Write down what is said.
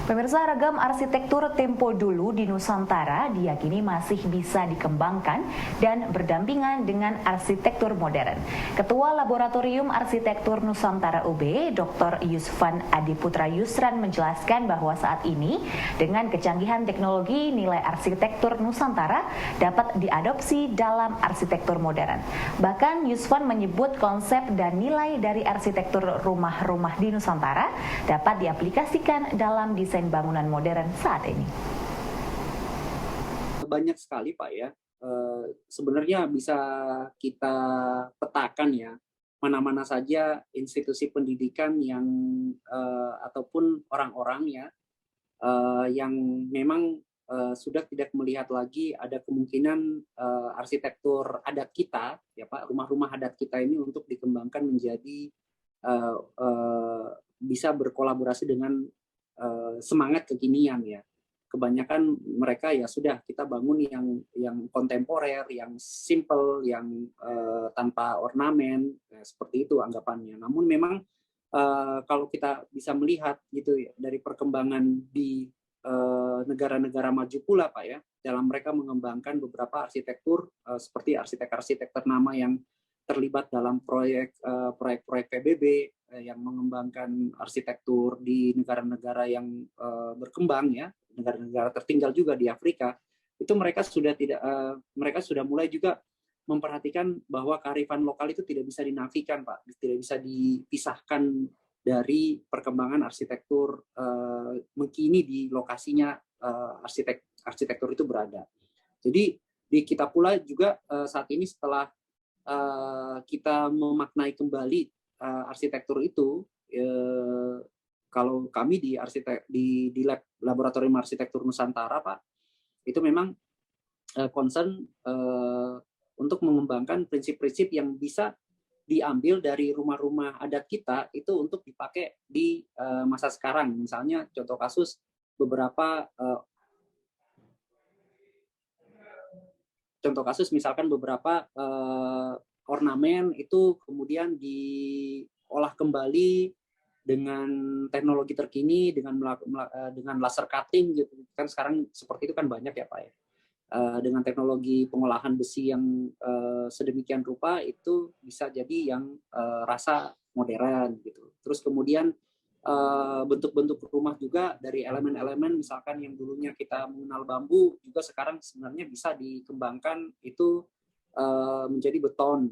Pemirsa, ragam arsitektur tempo dulu di Nusantara diyakini masih bisa dikembangkan dan berdampingan dengan arsitektur modern. Ketua Laboratorium Arsitektur Nusantara UB, Dr. Yusfan Adiputra Yusran menjelaskan bahwa saat ini dengan kecanggihan teknologi, nilai arsitektur Nusantara dapat diadopsi dalam arsitektur modern. Bahkan Yusfan menyebut konsep dan nilai dari arsitektur rumah-rumah di Nusantara dapat diaplikasikan dalam desain bangunan modern saat ini. Banyak sekali Pak ya, sebenarnya bisa kita petakan ya, mana-mana saja institusi pendidikan yang ataupun orang-orang ya, yang memang sudah tidak melihat lagi ada kemungkinan arsitektur adat kita ya Pak, rumah-rumah adat kita ini untuk dikembangkan menjadi bisa berkolaborasi dengan semangat kekinian ya. Kebanyakan mereka ya sudah kita bangun yang kontemporer, yang simple, yang tanpa ornamen, seperti itu anggapannya. Namun memang kalau kita bisa melihat gitu ya, dari perkembangan di negara-negara maju pula Pak ya, dalam mereka mengembangkan beberapa arsitektur seperti arsitek-arsitek ternama yang terlibat dalam proyek-proyek PBB yang mengembangkan arsitektur di negara-negara yang berkembang ya, negara-negara tertinggal juga di Afrika, itu mereka sudah mulai juga memperhatikan bahwa kearifan lokal itu tidak bisa dinafikan Pak, tidak bisa dipisahkan dari perkembangan arsitektur mengkini di lokasinya arsitektur itu berada. Jadi di kita pula juga saat ini setelah kita memaknai kembali arsitektur itu, kalau kami di Laboratorium Arsitektur Nusantara Pak, itu memang concern untuk mengembangkan prinsip-prinsip yang bisa diambil dari rumah-rumah adat kita itu untuk dipakai di masa sekarang. Misalnya contoh kasus misalkan beberapa ornamen itu kemudian diolah kembali dengan teknologi terkini, dengan laser cutting gitu kan, sekarang seperti itu kan banyak ya Pak ya, dengan teknologi pengolahan besi yang sedemikian rupa itu bisa jadi yang rasa modern gitu. Terus kemudian bentuk-bentuk rumah juga dari elemen-elemen misalkan yang dulunya kita mengenal bambu juga sekarang sebenarnya bisa dikembangkan itu menjadi beton